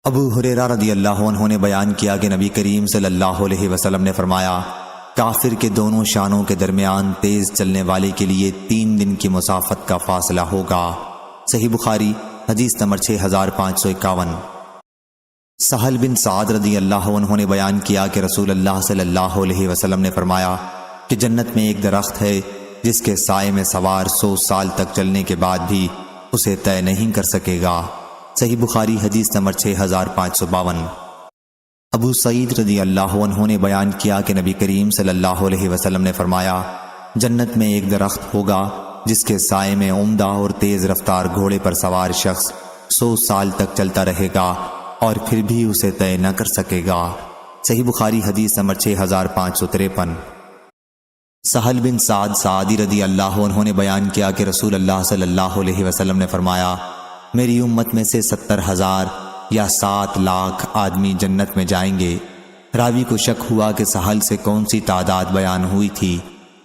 ابو ہریرہ رضی اللہ عنہ نے بیان کیا کہ نبی کریم صلی اللہ علیہ وسلم نے فرمایا، کافر کے دونوں شانوں کے درمیان تیز چلنے والے کے لیے 3 دن کی مسافت کا فاصلہ ہوگا۔ صحیح بخاری حدیث نمبر 6551۔ سہل بن سعد رضی اللہ عنہ نے بیان کیا کہ رسول اللہ صلی اللہ علیہ وسلم نے فرمایا کہ جنت میں ایک درخت ہے جس کے سائے میں سوار 100 سال تک چلنے کے بعد بھی اسے طے نہیں کر سکے گا۔ صحیح بخاری حدیث نمبر 6552۔ ابو سعید رضی اللہ عنہ نے بیان کیا کہ نبی کریم صلی اللہ علیہ وسلم نے فرمایا، جنت میں ایک درخت ہوگا جس کے سائے میں عمدہ اور تیز رفتار گھوڑے پر سوار شخص 100 سال تک چلتا رہے گا اور پھر بھی اسے طے نہ کر سکے گا۔ صحیح بخاری حدیث نمبر 6553۔ سہل بن سعد سعدی رضی اللہ عنہ نے بیان کیا کہ رسول اللہ صلی اللہ علیہ وسلم نے فرمایا، میری امت میں سے 70,000 یا 7 لاکھ آدمی جنت میں جائیں گے۔ راوی کو شک ہوا کہ سہل سے کون سی تعداد بیان ہوئی تھی۔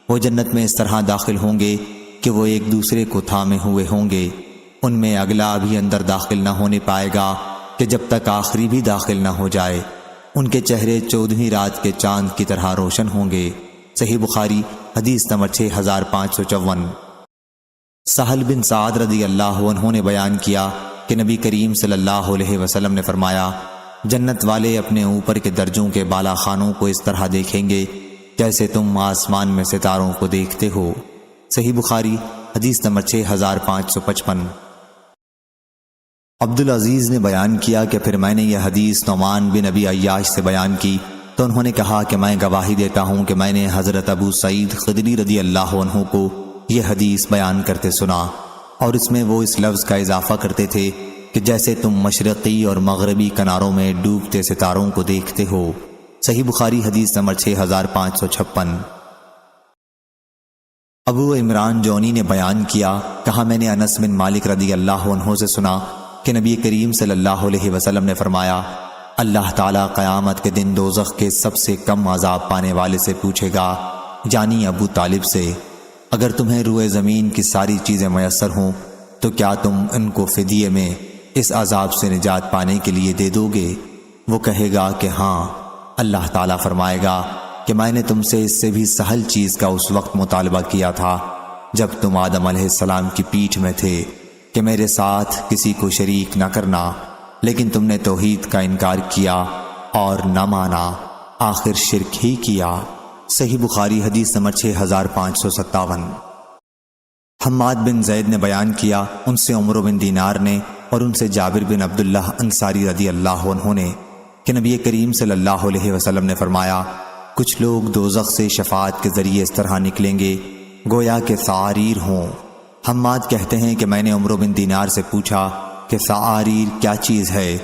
وہ جنت میں اس طرح داخل ہوں گے کہ وہ ایک دوسرے کو تھامے ہوئے ہوں گے، ان میں اگلا ابھی اندر داخل نہ ہونے پائے گا کہ جب تک آخری بھی داخل نہ ہو جائے۔ ان کے چہرے 14ویں رات کے چاند کی طرح روشن ہوں گے۔ صحیح بخاری حدیث نمبر 6554۔ سہل بن سعد رضی اللہ عنہ نے بیان کیا کہ نبی کریم صلی اللہ علیہ وسلم نے فرمایا، جنت والے اپنے اوپر کے درجوں کے بالا خانوں کو اس طرح دیکھیں گے جیسے تم آسمان میں ستاروں کو دیکھتے ہو۔ صحیح بخاری حدیث نمبر 6555۔ عبدالعزیز نے بیان کیا کہ پھر میں نے یہ حدیث نعمان بن ابی عیاش سے بیان کی تو انہوں نے کہا کہ میں گواہی دیتا ہوں کہ میں نے حضرت ابو سعید خدری رضی اللہ عنہ کو یہ حدیث بیان کرتے سنا، اور اس میں وہ اس لفظ کا اضافہ کرتے تھے کہ جیسے تم مشرقی اور مغربی کناروں میں ڈوبتے ستاروں کو دیکھتے ہو۔ صحیح بخاری حدیث نمبر 6556۔ ابو عمران جونی نے بیان کیا، کہا میں نے انس بن مالک رضی اللہ عنہ سے سنا کہ نبی کریم صلی اللہ علیہ وسلم نے فرمایا، اللہ تعالیٰ قیامت کے دن دوزخ کے سب سے کم عذاب پانے والے سے پوچھے گا، یعنی ابو طالب سے، اگر تمہیں روئے زمین کی ساری چیزیں میسر ہوں تو کیا تم ان کو فدیے میں اس عذاب سے نجات پانے کے لیے دے دو گے؟ وہ کہے گا کہ ہاں۔ اللہ تعالیٰ فرمائے گا کہ میں نے تم سے اس سے بھی سہل چیز کا اس وقت مطالبہ کیا تھا جب تم آدم علیہ السلام کی پیٹھ میں تھے کہ میرے ساتھ کسی کو شریک نہ کرنا، لیکن تم نے توحید کا انکار کیا اور نہ مانا، آخر شرک ہی کیا۔ صحیح بخاری حدیث نمبر 6557۔ حماد بن زید نے بیان کیا، ان سے عمرو بن دینار نے اور ان سے جابر بن عبداللہ انصاری رضی اللہ عنہ نے کہ نبی کریم صلی اللہ علیہ وسلم نے فرمایا، کچھ لوگ دوزخ سے شفاعت کے ذریعے اس طرح نکلیں گے گویا کہ ثعاریر ہوں۔ حماد کہتے ہیں کہ میں نے عمرو بن دینار سے پوچھا کہ ثعاریر کیا چیز ہے؟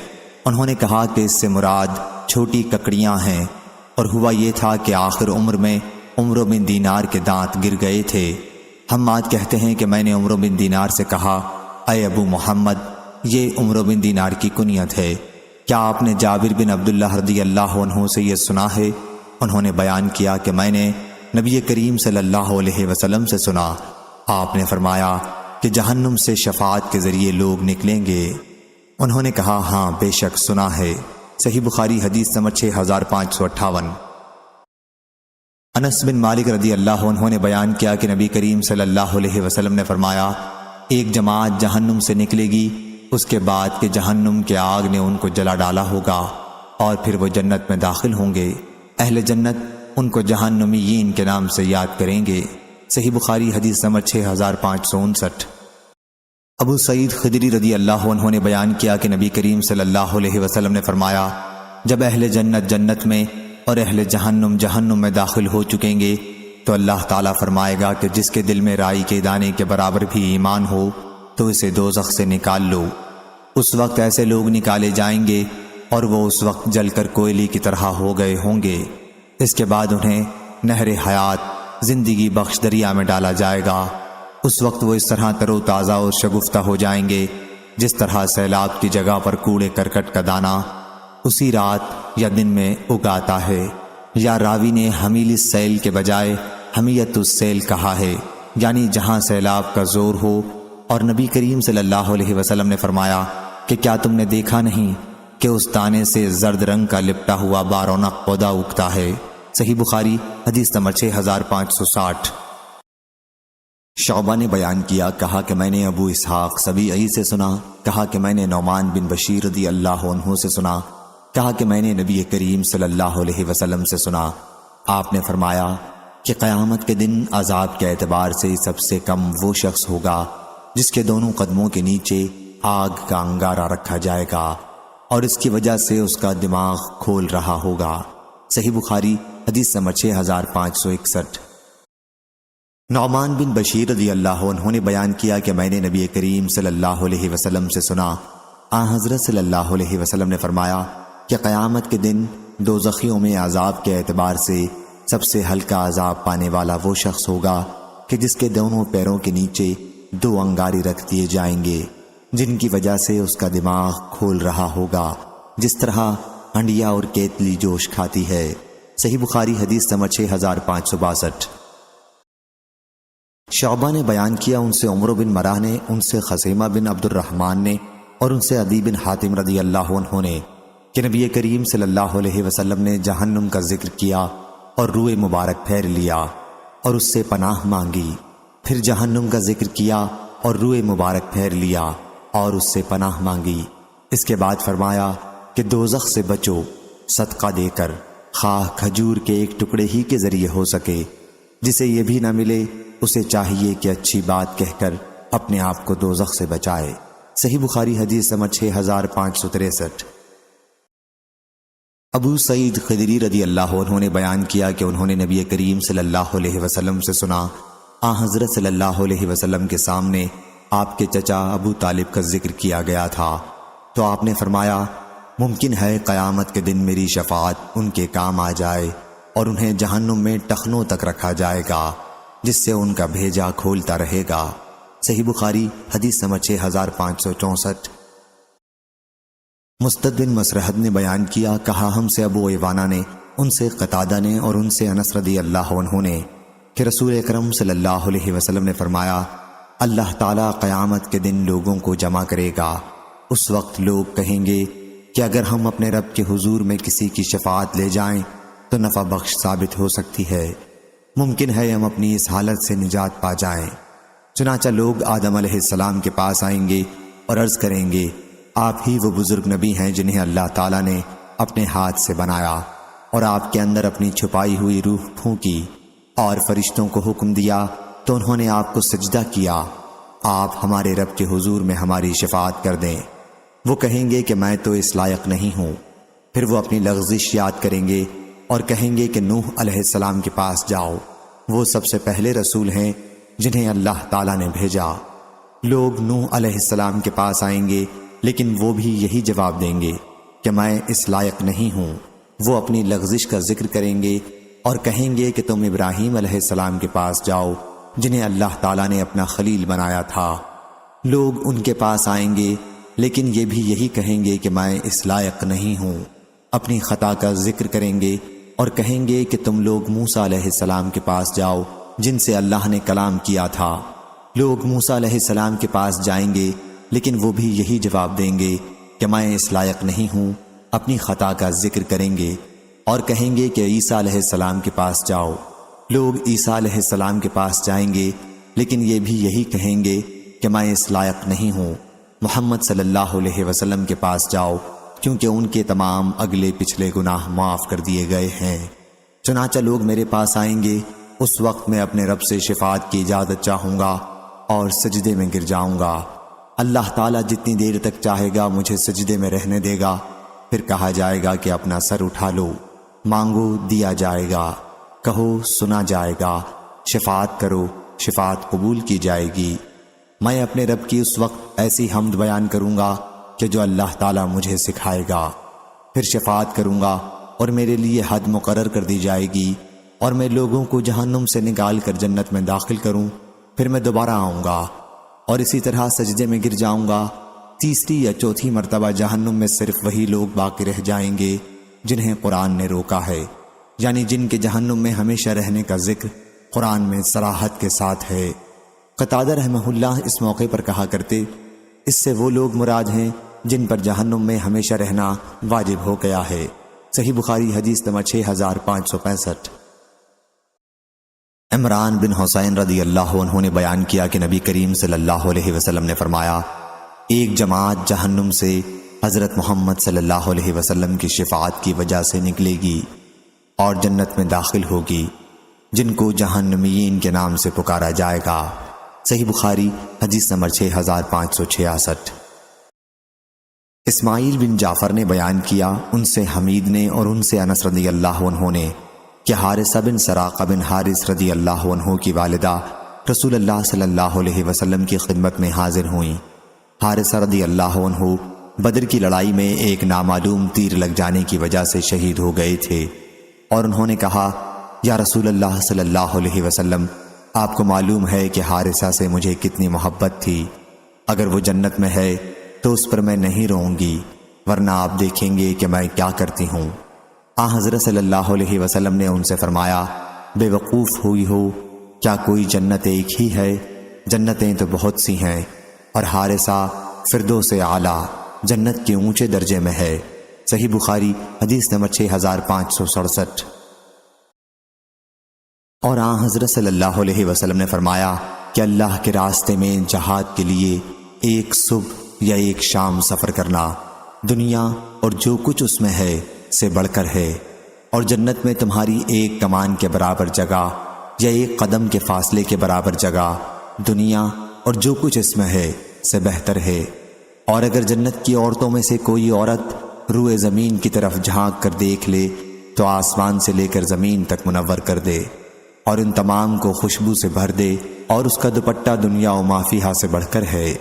انہوں نے کہا کہ اس سے مراد چھوٹی ککڑیاں ہیں، اور ہوا یہ تھا کہ آخر عمر میں عمرو بن دینار کے دانت گر گئے تھے۔ حماد کہتے ہیں کہ میں نے عمرو بن دینار سے کہا، اے ابو محمد، یہ عمرو بن دینار کی کنیت ہے، کیا آپ نے جابر بن عبداللہ رضی اللہ عنہ سے یہ سنا ہے؟ انہوں نے بیان کیا کہ میں نے نبی کریم صلی اللہ علیہ وسلم سے سنا، آپ نے فرمایا کہ جہنم سے شفاعت کے ذریعے لوگ نکلیں گے۔ انہوں نے کہا ہاں بے شک سنا ہے۔ صحیح بخاری حدیث نمبر 6558۔ انس بن مالک رضی اللہ عنہ نے بیان کیا کہ نبی کریم صلی اللہ علیہ وسلم نے فرمایا، ایک جماعت جہنم سے نکلے گی، اس کے بعد کہ جہنم کے آگ نے ان کو جلا ڈالا ہوگا، اور پھر وہ جنت میں داخل ہوں گے۔ اہل جنت ان کو جہنمیین کے نام سے یاد کریں گے۔ صحیح بخاری حدیث نمبر 6559۔ ابو سعید خدری رضی اللہ عنہ نے بیان کیا کہ نبی کریم صلی اللہ علیہ وسلم نے فرمایا، جب اہل جنت جنت میں اور اہل جہنم جہنم میں داخل ہو چکیں گے تو اللہ تعالیٰ فرمائے گا کہ جس کے دل میں رائی کے دانے کے برابر بھی ایمان ہو تو اسے دوزخ سے نکال لو۔ اس وقت ایسے لوگ نکالے جائیں گے اور وہ اس وقت جل کر کوئلے کی طرح ہو گئے ہوں گے۔ اس کے بعد انہیں نہر حیات زندگی بخش دریا میں ڈالا جائے گا۔ اس وقت وہ اس طرح تر و تازہ اور شگفتہ ہو جائیں گے جس طرح سیلاب کی جگہ پر کوڑے کرکٹ کا دانہ اسی رات یا دن میں اگاتا ہے۔ یا راوی نے حمیل السیل کے بجائے حمیت السیل کہا ہے، یعنی جہاں سیلاب کا زور ہو، اور نبی کریم صلی اللہ علیہ وسلم نے فرمایا کہ کیا تم نے دیکھا نہیں کہ اس دانے سے زرد رنگ کا لپٹا ہوا بارونق پودا اگتا ہے۔ صحیح بخاری حدیث نمبر 6560۔ شعبہ نے بیان کیا، کہا کہ میں نے ابو اسحاق سبیعی سے سنا، کہا کہ میں نے نعمان بن بشیر رضی اللہ عنہ سے سنا، کہا کہ میں نے نبی کریم صلی اللہ علیہ وسلم سے سنا، آپ نے فرمایا کہ قیامت کے دن عذاب کے اعتبار سے سب سے کم وہ شخص ہوگا جس کے دونوں قدموں کے نیچے آگ کا انگارہ رکھا جائے گا اور اس کی وجہ سے اس کا دماغ کھول رہا ہوگا۔ صحیح بخاری حدیث نمبر 6561۔ نعمان بن بشیر رضی اللہ عنہ نے بیان کیا کہ میں نے نبی کریم صلی اللہ علیہ وسلم سے سنا، حضرت صلی اللہ علیہ وسلم نے فرمایا کہ قیامت کے دن دوزخیوں میں عذاب کے اعتبار سے سب سے ہلکا عذاب پانے والا وہ شخص ہوگا کہ جس کے دونوں پیروں کے نیچے 2 انگاری رکھ دیے جائیں گے جن کی وجہ سے اس کا دماغ کھول رہا ہوگا، جس طرح ہنڈیا اور کیتلی جوش کھاتی ہے۔ صحیح بخاری حدیث نمبر 6562۔ شعبہ نے بیان کیا، ان سے عمر بن مرہ نے، ان سے خزیمہ بن عبد الرحمن نے اور ان سے عدی بن حاتم رضی اللہ عنہ نے کہ نبی کریم صلی اللہ علیہ وسلم نے جہنم کا ذکر کیا اور روئے مبارک پھیر لیا اور اس سے پناہ مانگی، پھر جہنم کا ذکر کیا اور روئے مبارک پھیر لیا اور اس سے پناہ مانگی۔ اس کے بعد فرمایا کہ دوزخ سے بچو صدقہ دے کر، خواہ کھجور کے ایک ٹکڑے ہی کے ذریعے ہو سکے، جسے یہ بھی نہ ملے اسے چاہیے کہ اچھی بات کہہ کر اپنے آپ کو دوزخ سے بچائے۔ صحیح بخاری حدیث نمبر 6563۔ ابو سعید خدری رضی اللہ عنہ نے بیان کیا کہ انہوں نے نبی کریم صلی اللہ علیہ وسلم سے سنا، حضرت صلی اللہ علیہ وسلم کے سامنے آپ کے چچا ابو طالب کا ذکر کیا گیا تھا تو آپ نے فرمایا، ممکن ہے قیامت کے دن میری شفاعت ان کے کام آ جائے اور انہیں جہنم میں ٹخنوں تک رکھا جائے گا جس سے ان کا بھیجا کھولتا رہے گا۔ صحیح بخاری حدیث نمبر 6564۔ مستد بن مسرحد نے بیان کیا، کہا ہم سے ابو ایوانہ نے، ان سے قتادہ نے اور ان سے انس رضی اللہ عنہ نے کہ رسول اکرم صلی اللہ علیہ وسلم نے فرمایا، اللہ تعالیٰ قیامت کے دن لوگوں کو جمع کرے گا، اس وقت لوگ کہیں گے کہ اگر ہم اپنے رب کے حضور میں کسی کی شفاعت لے جائیں تو نفع بخش ثابت ہو سکتی ہے، ممکن ہے ہم اپنی اس حالت سے نجات پا جائیں۔ چنانچہ لوگ آدم علیہ السلام کے پاس آئیں گے اور عرض کریں گے، آپ ہی وہ بزرگ نبی ہیں جنہیں اللہ تعالیٰ نے اپنے ہاتھ سے بنایا اور آپ کے اندر اپنی چھپائی ہوئی روح پھونکی اور فرشتوں کو حکم دیا تو انہوں نے آپ کو سجدہ کیا، آپ ہمارے رب کے حضور میں ہماری شفاعت کر دیں۔ وہ کہیں گے کہ میں تو اس لائق نہیں ہوں، پھر وہ اپنی لغزش یاد کریں گے اور کہیں گے کہ نوح علیہ السلام کے پاس جاؤ، وہ سب سے پہلے رسول ہیں جنہیں اللہ تعالیٰ نے بھیجا۔ لوگ نوح علیہ السلام کے پاس آئیں گے لیکن وہ بھی یہی جواب دیں گے کہ میں اس لائق نہیں ہوں۔ وہ اپنی لغزش کا ذکر کریں گے اور کہیں گے کہ تم ابراہیم علیہ السلام کے پاس جاؤ جنہیں اللہ تعالیٰ نے اپنا خلیل بنایا تھا۔ لوگ ان کے پاس آئیں گے لیکن یہ بھی یہی کہیں گے کہ میں اس لائق نہیں ہوں۔ اپنی خطا کا ذکر کریں گے اور کہیں گے کہ تم لوگ موسیٰ علیہ السلام کے پاس جاؤ جن سے اللہ نے کلام کیا تھا۔ لوگ موسیٰ علیہ السلام کے پاس جائیں گے لیکن وہ بھی یہی جواب دیں گے کہ میں اس لائق نہیں ہوں۔ اپنی خطا کا ذکر کریں گے اور کہیں گے کہ عیسیٰ علیہ السلام کے پاس جاؤ۔ لوگ عیسیٰ علیہ السلام کے پاس جائیں گے لیکن یہ بھی یہی کہیں گے کہ میں اس لائق نہیں ہوں۔ محمد صلی اللہ علیہ وسلم کے پاس جاؤ کیونکہ ان کے تمام اگلے پچھلے گناہ معاف کر دیے گئے ہیں۔ چنانچہ لوگ میرے پاس آئیں گے، اس وقت میں اپنے رب سے شفاعت کی اجازت چاہوں گا اور سجدے میں گر جاؤں گا۔ اللہ تعالیٰ جتنی دیر تک چاہے گا مجھے سجدے میں رہنے دے گا، پھر کہا جائے گا کہ اپنا سر اٹھا لو، مانگو دیا جائے گا، کہو سنا جائے گا، شفاعت کرو شفاعت قبول کی جائے گی۔ میں اپنے رب کی اس وقت ایسی حمد بیان کروں گا کہ جو اللہ تعالیٰ مجھے سکھائے گا، پھر شفاعت کروں گا اور میرے لیے حد مقرر کر دی جائے گی اور میں لوگوں کو جہنم سے نکال کر جنت میں داخل کروں، پھر میں دوبارہ آؤں گا اور اسی طرح سجدے میں گر جاؤں گا۔ تیسری یا چوتھی مرتبہ جہنم میں صرف وہی لوگ باقی رہ جائیں گے جنہیں قرآن نے روکا ہے، یعنی جن کے جہنم میں ہمیشہ رہنے کا ذکر قرآن میں صراحت کے ساتھ ہے۔ قتادہ رحمہ اللہ اس موقع پر کہا کرتے، اس سے وہ لوگ مراد ہیں جن پر جہنم میں ہمیشہ رہنا واجب ہو گیا ہے۔ صحیح بخاری حدیث نمبر 6565۔ عمران بن حسین رضی اللہ عنہ نے بیان کیا کہ نبی کریم صلی اللہ علیہ وسلم نے فرمایا، ایک جماعت جہنم سے حضرت محمد صلی اللہ علیہ وسلم کی شفاعت کی وجہ سے نکلے گی اور جنت میں داخل ہوگی، جن کو جہنمیین کے نام سے پکارا جائے گا۔ صحیح بخاری حدیث نمبر 6566۔ اسماعیل بن جعفر نے بیان کیا، ان سے حمید نے اور ان سے انس رضی اللہ عنہ نے کہ حارثہ بن سراقہ بن حارث رضی اللہ عنہ کی والدہ رسول اللہ صلی اللہ علیہ وسلم کی خدمت میں حاضر ہوئیں۔ حارثہ رضی اللہ عنہ بدر کی لڑائی میں ایک نامعلوم تیر لگ جانے کی وجہ سے شہید ہو گئے تھے، اور انہوں نے کہا، یا رسول اللہ صلی اللہ علیہ وسلم، آپ کو معلوم ہے کہ حارثہ سے مجھے کتنی محبت تھی، اگر وہ جنت میں ہے تو اس پر میں نہیں روں گی، ورنہ آپ دیکھیں گے کہ میں کیا کرتی ہوں۔ حضرت صلی اللہ علیہ وسلم نے ان سے فرمایا، بے وقوف ہوئی ہو، کیا کوئی جنت ایک ہی ہے؟ جنتیں تو بہت سی ہیں، اور حارثہ فردوس اعلیٰ جنت کے اونچے درجے میں ہے۔ صحیح بخاری حدیث نمبر 6567۔ اور حضرت صلی اللہ علیہ وسلم نے فرمایا کہ اللہ کے راستے میں جہاد کے لیے ایک صبح یا ایک شام سفر کرنا دنیا اور جو کچھ اس میں ہے سے بڑھ کر ہے، اور جنت میں تمہاری ایک کمان کے برابر جگہ یا ایک قدم کے فاصلے کے برابر جگہ دنیا اور جو کچھ اس میں ہے سے بہتر ہے۔ اور اگر جنت کی عورتوں میں سے کوئی عورت روئے زمین کی طرف جھانک کر دیکھ لے تو آسمان سے لے کر زمین تک منور کر دے، اور ان تمام کو خوشبو سے بھر دے، اور اس کا دوپٹہ دنیا و ما فیہا سے بڑھ کر ہے۔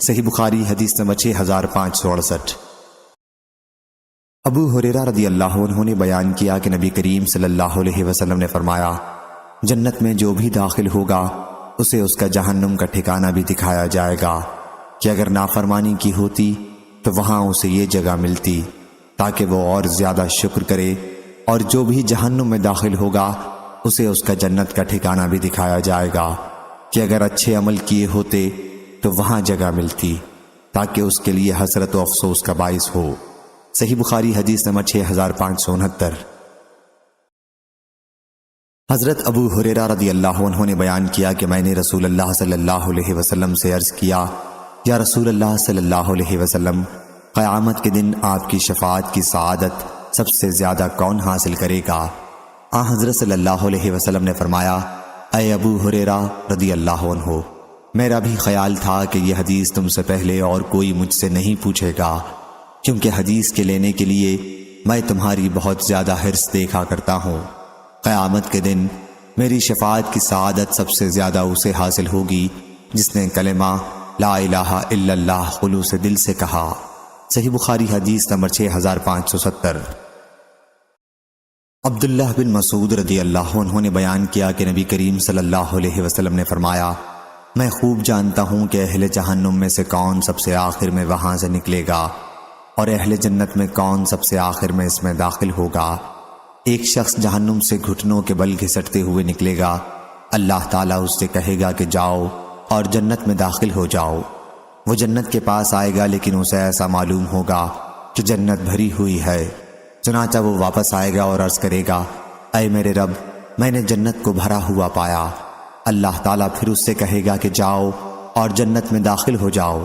صحیح بخاری حدیث نمبر 6568۔ ابو ہریرہ رضی اللہ عنہ نے بیان کیا کہ نبی کریم صلی اللہ علیہ وسلم نے فرمایا، جنت میں جو بھی داخل ہوگا اسے اس کا جہنم کا ٹھکانہ بھی دکھایا جائے گا کہ اگر نافرمانی کی ہوتی تو وہاں اسے یہ جگہ ملتی تاکہ وہ اور زیادہ شکر کرے، اور جو بھی جہنم میں داخل ہوگا اسے اس کا جنت کا ٹھکانہ بھی دکھایا جائے گا کہ اگر اچھے عمل کیے ہوتے تو وہاں جگہ ملتی تاکہ اس کے لیے حسرت و افسوس کا باعث ہو۔ صحیح بخاری حدیث نمبر 6569۔ حضرت ابو ہریرہ رضی اللہ عنہ نے بیان کیا کہ میں نے رسول اللہ صلی اللہ علیہ وسلم سے عرض کیا، یا رسول اللہ صلی اللہ علیہ وسلم، قیامت کے دن آپ کی شفاعت کی سعادت سب سے زیادہ کون حاصل کرے گا؟ حضرت صلی اللہ علیہ وسلم نے فرمایا، اے ابو ہریرہ رضی اللہ عنہ، میرا بھی خیال تھا کہ یہ حدیث تم سے پہلے اور کوئی مجھ سے نہیں پوچھے گا، کیونکہ حدیث کے لینے کے لیے میں تمہاری بہت زیادہ حرص دیکھا کرتا ہوں۔ قیامت کے دن میری شفاعت کی سعادت سب سے زیادہ اسے حاصل ہوگی جس نے کلمہ لا الہ الا اللہ خلوص دل سے کہا۔ صحیح بخاری حدیث نمبر 6570۔ عبداللہ بن مسعود رضی اللہ عنہ نے بیان کیا کہ نبی کریم صلی اللہ علیہ وسلم نے فرمایا، میں خوب جانتا ہوں کہ اہل جہنم میں سے کون سب سے آخر میں وہاں سے نکلے گا، اور اہل جنت میں کون سب سے آخر میں اس میں داخل ہوگا۔ ایک شخص جہنم سے گھٹنوں کے بل گھسٹتے ہوئے نکلے گا، اللہ تعالیٰ اس سے کہے گا کہ جاؤ اور جنت میں داخل ہو جاؤ۔ وہ جنت کے پاس آئے گا لیکن اسے ایسا معلوم ہوگا کہ جنت بھری ہوئی ہے، چنانچہ وہ واپس آئے گا اور عرض کرے گا، اے میرے رب، میں نے جنت کو بھرا ہوا پایا۔ اللہ تعالیٰ پھر اس سے کہے گا کہ جاؤ اور جنت میں داخل ہو جاؤ۔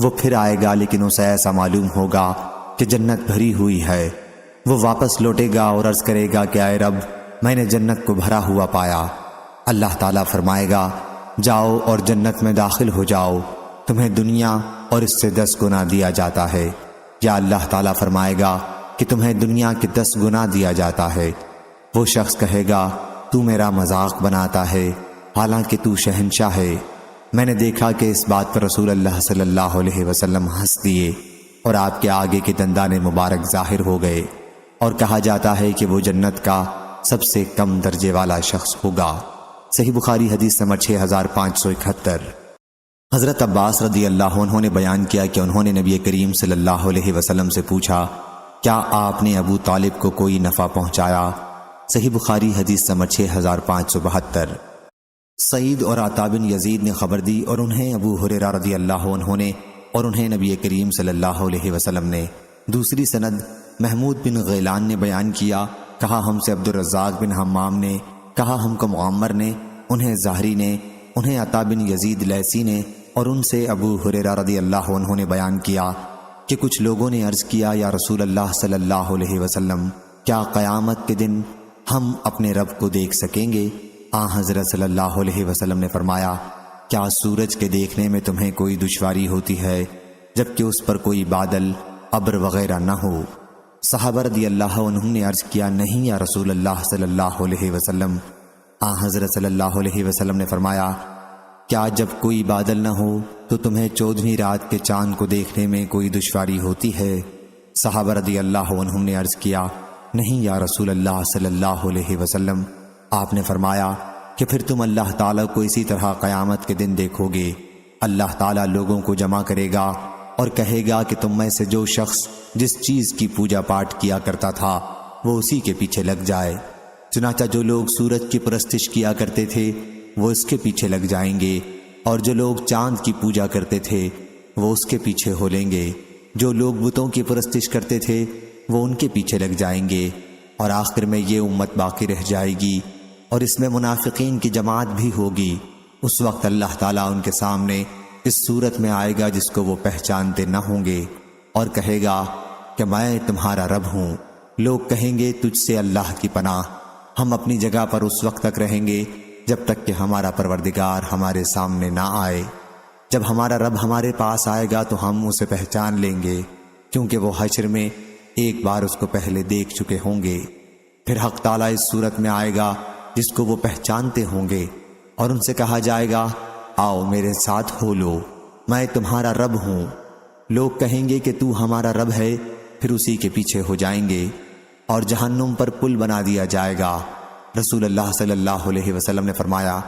وہ پھر آئے گا لیکن اسے ایسا معلوم ہوگا کہ جنت بھری ہوئی ہے۔ وہ واپس لوٹے گا اور عرض کرے گا کہ اے رب، میں نے جنت کو بھرا ہوا پایا۔ اللہ تعالیٰ فرمائے گا، جاؤ اور جنت میں داخل ہو جاؤ، تمہیں دنیا اور اس سے 10 گنا دیا جاتا ہے۔ یا اللہ تعالیٰ فرمائے گا کہ تمہیں دنیا کے 10 گنا دیا جاتا ہے۔ وہ شخص کہے گا، تو میرا مذاق بناتا ہے، حالانکہ تو شہنشاہ ہے۔ میں نے دیکھا کہ اس بات پر رسول اللہ صلی اللہ علیہ وسلم ہنس دیے اور آپ کے آگے کے دندان مبارک ظاہر ہو گئے، اور کہا جاتا ہے کہ وہ جنت کا سب سے کم درجے والا شخص ہوگا۔ صحیح بخاری حدیث نمبر 6571۔ حضرت عباس رضی اللہ عنہ نے بیان کیا کہ انہوں نے نبی کریم صلی اللہ علیہ وسلم سے پوچھا، کیا آپ نے ابو طالب کو کوئی نفع پہنچایا؟ صحیح بخاری حدیث نمبر 6572۔ سعید اور عطا بن یزید نے خبر دی اور انہیں ابو ہریرہ رضی اللہ عنہ نے اور انہیں نبی کریم صلی اللہ علیہ وسلم نے دوسری سند محمود بن غیلان نے بیان کیا، کہا ہم سے عبد الرزاق بن حمام نے، کہا ہم کو معمر نے، انہیں زہری نے، انہیں عطا بن یزید لیثی نے، اور ان سے ابو ہریرہ رضی اللہ عنہ نے بیان کیا کہ کچھ لوگوں نے عرض کیا، یا رسول اللہ صلی اللہ علیہ وسلم، کیا قیامت کے دن ہم اپنے رب کو دیکھ سکیں گے؟ حضرت صلی اللہ علیہ وسلم نے فرمایا، کیا سورج کے دیکھنے میں تمہیں کوئی دشواری ہوتی ہے جبکہ اس پر کوئی بادل، ابر وغیرہ نہ ہو؟ صحابہ رضی اللہ عنہم نے عرض کیا، نہیں یا رسول اللہ صلی اللہ علیہ وسلم۔ حضرت صلی اللہ علیہ وسلم نے فرمایا، کیا جب کوئی بادل نہ ہو تو تمہیں 14ویں رات کے چاند کو دیکھنے میں کوئی دشواری ہوتی ہے؟ صحابہ رضی اللہ عنہم نے عرض کیا، نہیں یا رسول اللہ صلی اللہ علیہ وسلم۔ آپ نے فرمایا کہ پھر تم اللہ تعالیٰ کو اسی طرح قیامت کے دن دیکھو گے۔ اللہ تعالیٰ لوگوں کو جمع کرے گا اور کہے گا کہ تم میں سے جو شخص جس چیز کی پوجا پاٹ کیا کرتا تھا وہ اسی کے پیچھے لگ جائے۔ چنانچہ جو لوگ سورج کی پرستش کیا کرتے تھے وہ اس کے پیچھے لگ جائیں گے، اور جو لوگ چاند کی پوجا کرتے تھے وہ اس کے پیچھے ہو لیں گے، جو لوگ بتوں کی پرستش کرتے تھے وہ ان کے پیچھے لگ جائیں گے، اور آخر میں یہ امت باقی رہ جائے گی اور اس میں منافقین کی جماعت بھی ہوگی۔ اس وقت اللہ تعالیٰ ان کے سامنے اس صورت میں آئے گا جس کو وہ پہچانتے نہ ہوں گے، اور کہے گا کہ میں تمہارا رب ہوں۔ لوگ کہیں گے تجھ سے اللہ کی پناہ، ہم اپنی جگہ پر اس وقت تک رہیں گے جب تک کہ ہمارا پروردگار ہمارے سامنے نہ آئے۔ جب ہمارا رب ہمارے پاس آئے گا تو ہم اسے پہچان لیں گے، کیونکہ وہ حشر میں ایک بار اس کو پہلے دیکھ چکے ہوں گے۔ پھر حق تعالیٰ اس صورت میں آئے گا جس کو وہ پہچانتے ہوں گے، اور ان سے کہا جائے گا، آؤ میرے ساتھ ہو لو، میں تمہارا رب ہوں۔ لوگ کہیں گے کہ تو ہمارا رب ہے، پھر اسی کے پیچھے ہو جائیں گے، اور جہنم پر پل بنا دیا جائے گا۔ رسول اللہ صلی اللہ علیہ وسلم نے فرمایا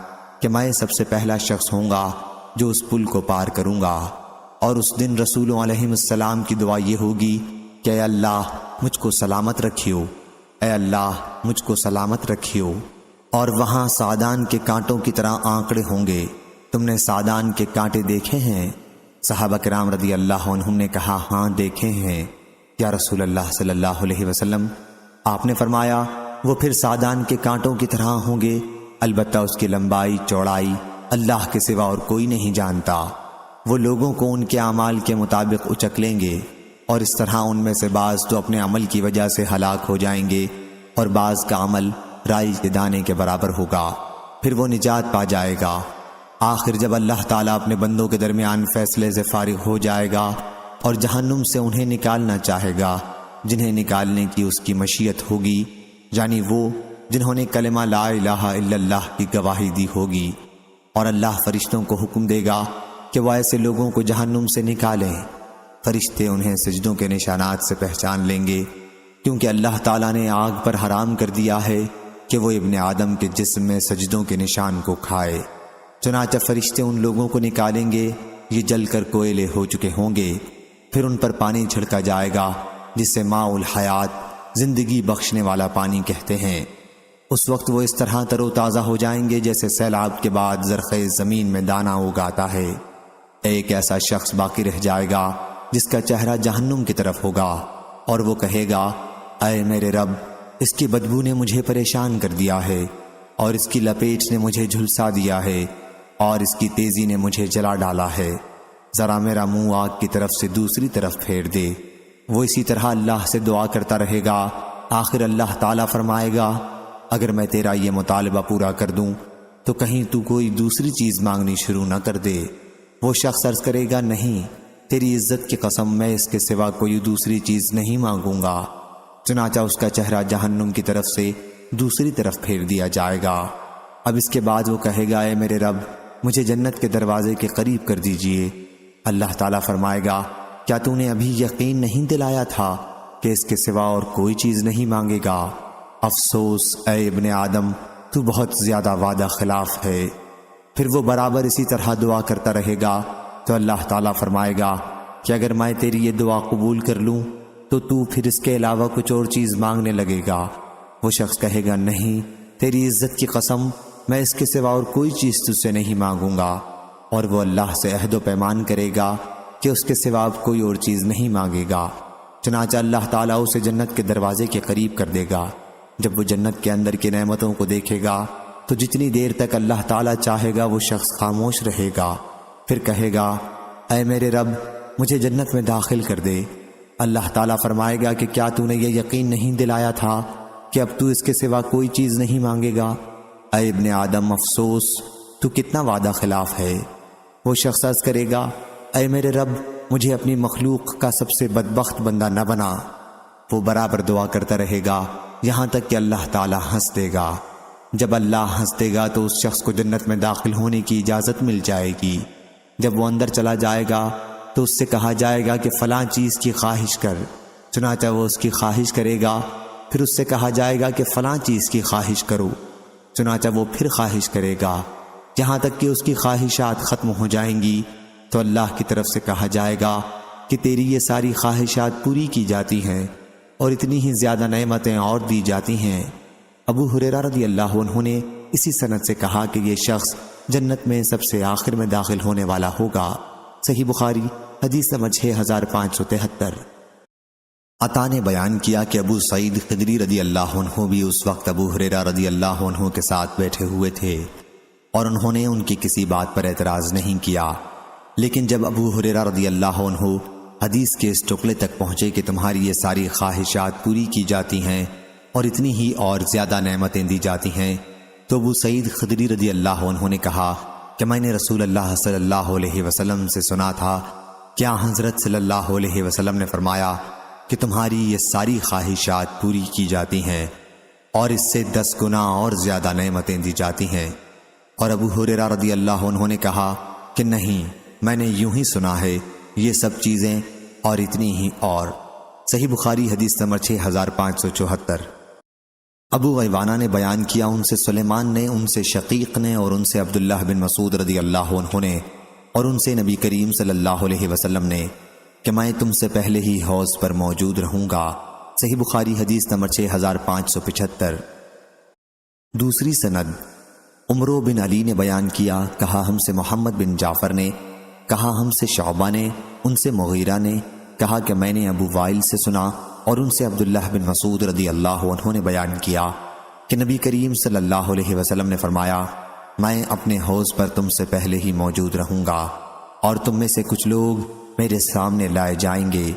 کہ میں سب سے پہلا شخص ہوں گا جو اس پل کو پار کروں گا، اور اس دن رسولوں علیہ السلام کی دعا یہ ہوگی کہ اے اللہ مجھ کو سلامت رکھیو، اے اللہ مجھ کو سلامت رکھیو۔ اور وہاں سعدان کے کانٹوں کی طرح آنکڑے ہوں گے۔ تم نے سعدان کے کانٹے دیکھے ہیں؟ صحابہ کرام رضی اللہ عنہم نے کہا، ہاں دیکھے ہیں یا رسول اللہ صلی اللہ علیہ وسلم۔ آپ نے فرمایا، وہ پھر سعدان کے کانٹوں کی طرح ہوں گے، البتہ اس کی لمبائی چوڑائی اللہ کے سوا اور کوئی نہیں جانتا۔ وہ لوگوں کو ان کے اعمال کے مطابق اچک لیں گے، اور اس طرح ان میں سے بعض تو اپنے عمل کی وجہ سے ہلاک ہو جائیں گے، اور بعض کا عمل رائی کے دانے کے برابر ہوگا، پھر وہ نجات پا جائے گا۔ آخر جب اللہ تعالیٰ اپنے بندوں کے درمیان فیصلے سے فارغ ہو جائے گا اور جہنم سے انہیں نکالنا چاہے گا جنہیں نکالنے کی اس کی مشیت ہوگی، یعنی وہ جنہوں نے کلمہ لا الہ الا اللہ کی گواہی دی ہوگی، اور اللہ فرشتوں کو حکم دے گا کہ وہ ایسے لوگوں کو جہنم سے نکالیں۔ فرشتے انہیں سجدوں کے نشانات سے پہچان لیں گے، کیونکہ اللہ تعالیٰ نے آگ پر حرام کر دیا ہے کہ وہ ابن آدم کے جسم میں سجدوں کے نشان کو کھائے۔ چنانچہ فرشتے ان لوگوں کو نکالیں گے، یہ جل کر کوئلے ہو چکے ہوں گے، پھر ان پر پانی چھڑکا جائے گا جسے ماء الحیات، زندگی بخشنے والا پانی کہتے ہیں۔ اس وقت وہ اس طرح تر و تازہ ہو جائیں گے جیسے سیلاب کے بعد زرخیز زمین میں دانہ اگاتا ہے۔ ایک ایسا شخص باقی رہ جائے گا جس کا چہرہ جہنم کی طرف ہوگا، اور وہ کہے گا، اے میرے رب، اس کی بدبو نے مجھے پریشان کر دیا ہے، اور اس کی لپیٹ نے مجھے جھلسا دیا ہے، اور اس کی تیزی نے مجھے جلا ڈالا ہے، ذرا میرا منہ آگ کی طرف سے دوسری طرف پھیر دے۔ وہ اسی طرح اللہ سے دعا کرتا رہے گا، آخر اللہ تعالیٰ فرمائے گا، اگر میں تیرا یہ مطالبہ پورا کر دوں تو کہیں تو کوئی دوسری چیز مانگنی شروع نہ کر دے۔ وہ شخص عرض کرے گا، نہیں، تیری عزت کی قسم میں اس کے سوا کوئی دوسری چیز نہیں مانگوں گا۔ چنانچہ اس کا چہرہ جہنم کی طرف سے دوسری طرف پھیر دیا جائے گا۔ اب اس کے بعد وہ کہے گا، اے میرے رب، مجھے جنت کے دروازے کے قریب کر دیجئے۔ اللہ تعالیٰ فرمائے گا، کیا تو نے ابھی یقین نہیں دلایا تھا کہ اس کے سوا اور کوئی چیز نہیں مانگے گا؟ افسوس اے ابن آدم، تو بہت زیادہ وعدہ خلاف ہے۔ پھر وہ برابر اسی طرح دعا کرتا رہے گا تو اللہ تعالیٰ فرمائے گا کہ اگر میں تیری یہ دعا قبول کر لوں تو پھر اس کے علاوہ کچھ اور چیز مانگنے لگے گا۔ وہ شخص کہے گا، نہیں، تیری عزت کی قسم میں اس کے سوا اور کوئی چیز تجھ سے نہیں مانگوں گا۔ اور وہ اللہ سے عہد و پیمان کرے گا کہ اس کے سوا اب کوئی اور چیز نہیں مانگے گا۔ چنانچہ اللہ تعالیٰ اسے جنت کے دروازے کے قریب کر دے گا۔ جب وہ جنت کے اندر کی نعمتوں کو دیکھے گا تو جتنی دیر تک اللہ تعالیٰ چاہے گا وہ شخص خاموش رہے گا، پھر کہے گا اے میرے رب مجھے جنت میں داخل کر دے۔ اللہ تعالیٰ فرمائے گا کہ کیا تو نے یہ یقین نہیں دلایا تھا کہ اب تو اس کے سوا کوئی چیز نہیں مانگے گا؟ اے ابن آدم افسوس، تو کتنا وعدہ خلاف ہے۔ وہ شخص عرض کرے گا اے میرے رب مجھے اپنی مخلوق کا سب سے بدبخت بندہ نہ بنا۔ وہ برابر دعا کرتا رہے گا یہاں تک کہ اللہ تعالیٰ ہنس دے گا۔ جب اللہ ہنس دے گا تو اس شخص کو جنت میں داخل ہونے کی اجازت مل جائے گی۔ جب وہ اندر چلا جائے گا تو اس سے کہا جائے گا کہ فلاں چیز کی خواہش کر، چنانچہ وہ اس کی خواہش کرے گا۔ پھر اس سے کہا جائے گا کہ فلاں چیز کی خواہش کرو، چنانچہ وہ پھر خواہش کرے گا، یہاں تک کہ اس کی خواہشات ختم ہو جائیں گی۔ تو اللہ کی طرف سے کہا جائے گا کہ تیری یہ ساری خواہشات پوری کی جاتی ہیں اور اتنی ہی زیادہ نعمتیں اور دی جاتی ہیں۔ ابو ہریرہ رضی اللہ عنہ نے اسی سند سے کہا کہ یہ شخص جنت میں سب سے آخر میں داخل ہونے والا ہوگا۔ صحیح بخاری حدیث نمبر 6573۔ عطا نے بیان کیا کہ ابو سعید خدری رضی اللہ عنہ بھی اس وقت ابو ہریرہ رضی اللہ عنہ کے ساتھ بیٹھے ہوئے تھے اور انہوں نے ان کی کسی بات پر اعتراض نہیں کیا، لیکن جب ابو ہریرہ رضی اللہ عنہ حدیث کے اس ٹکڑے تک پہنچے کہ تمہاری یہ ساری خواہشات پوری کی جاتی ہیں اور اتنی ہی اور زیادہ نعمتیں دی جاتی ہیں، تو ابو سعید خدری رضی اللہ عنہ نے کہا کہ میں نے رسول اللہ صلی اللہ علیہ وسلم سے سنا تھا کیا حضرت صلی اللہ علیہ وسلم نے فرمایا کہ تمہاری یہ ساری خواہشات پوری کی جاتی ہیں اور اس سے 10 گنا اور زیادہ نعمتیں دی جاتی ہیں۔ اور ابو ہریرہ رضی اللہ عنہ نے کہا کہ نہیں، میں نے یوں ہی سنا ہے، یہ سب چیزیں اور اتنی ہی اور۔ صحیح بخاری حدیث نمبر 6574۔ ابو غیوانہ نے بیان کیا ان سے سلیمان نے، ان سے شقیق نے اور ان سے عبداللہ بن مسعود رضی اللہ عنہ نے اور ان سے نبی کریم صلی اللہ علیہ وسلم نے کہ میں تم سے پہلے ہی حوض پر موجود رہوں گا۔ صحیح بخاری حدیث نمبر 6575۔ دوسری سند عمرو بن علی نے بیان کیا، کہا ہم سے محمد بن جعفر نے، کہا ہم سے شعبہ نے، ان سے مغیرہ نے، کہا کہ میں نے ابو وائل سے سنا اور ان سے عبداللہ بن مسعود رضی اللہ عنہ نے بیان کیا کہ نبی کریم صلی اللہ علیہ وسلم نے فرمایا میں اپنے حوض پر تم سے پہلے ہی موجود رہوں گا اور تم میں سے کچھ لوگ میرے سامنے لائے جائیں گے،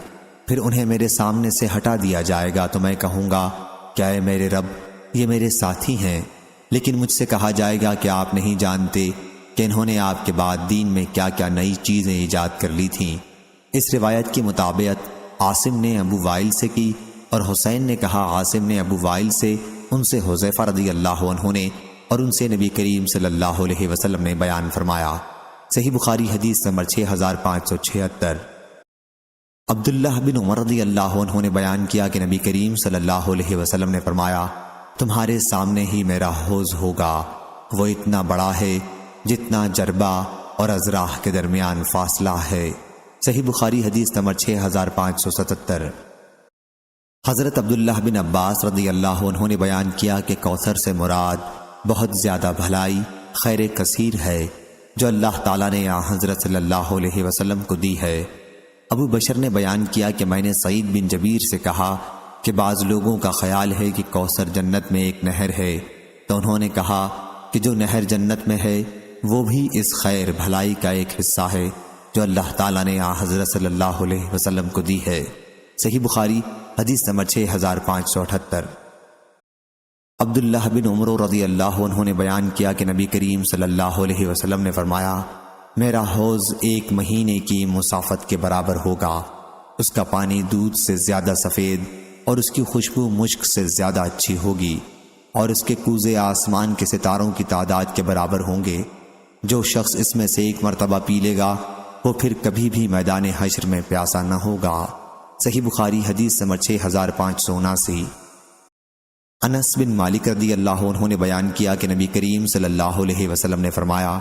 پھر انہیں میرے سامنے سے ہٹا دیا جائے گا تو میں کہوں گا کیا اے میرے رب یہ میرے ساتھی ہیں، لیکن مجھ سے کہا جائے گا کہ آپ نہیں جانتے کہ انہوں نے آپ کے بعد دین میں کیا کیا نئی چیزیں ایجاد کر لی تھیں۔ اس روایت کی مطابقت عاصم نے ابو وائل سے کی اور حسین نے کہا عاصم نے ابو وائل سے، ان سے حذیفہ رضی اللہ عنہ نے اور ان سے نبی کریم صلی اللہ علیہ وسلم نے بیان فرمایا۔ صحیح بخاری حدیث نمبر 6576۔ عبداللہ بن عمر رضی اللہ عنہ نے بیان کیا کہ نبی کریم صلی اللہ علیہ وسلم نے فرمایا تمہارے سامنے ہی میرا حوض ہوگا، وہ اتنا بڑا ہے جتنا جربہ اور ازراح کے درمیان فاصلہ ہے۔ صحیح بخاری حدیث نمبر 6577۔ حضرت عبداللہ بن عباس رضی اللہ عنہ نے بیان کیا کہ کوثر سے مراد بہت زیادہ بھلائی، خیر کثیر ہے جو اللہ تعالیٰ نے حضرت صلی اللہ علیہ وسلم کو دی ہے۔ ابو بشر نے بیان کیا کہ میں نے سعید بن جبیر سے کہا کہ بعض لوگوں کا خیال ہے کہ کوثر جنت میں ایک نہر ہے، تو انہوں نے کہا کہ جو نہر جنت میں ہے وہ بھی اس خیر بھلائی کا ایک حصہ ہے جو اللہ تعالیٰ نے حضرت صلی اللہ علیہ وسلم کو دی ہے۔ صحیح بخاری حدیث نمبر 6578۔ عبداللہ بن عمر رضی اللہ عنہ نے بیان کیا کہ نبی کریم صلی اللہ علیہ وسلم نے فرمایا میرا حوض 1 مہینے کی مسافت کے برابر ہوگا، اس کا پانی دودھ سے زیادہ سفید اور اس کی خوشبو مشک سے زیادہ اچھی ہوگی، اور اس کے کوزے آسمان کے ستاروں کی تعداد کے برابر ہوں گے۔ جو شخص اس میں سے ایک مرتبہ پی لے گا وہ پھر کبھی بھی میدان حشر میں پیاسا نہ ہوگا۔ صحیح بخاری حدیث نمبر 6579۔ انس بن مالک رضی اللہ عنہ نے بیان کیا کہ نبی کریم صلی اللہ علیہ وسلم نے فرمایا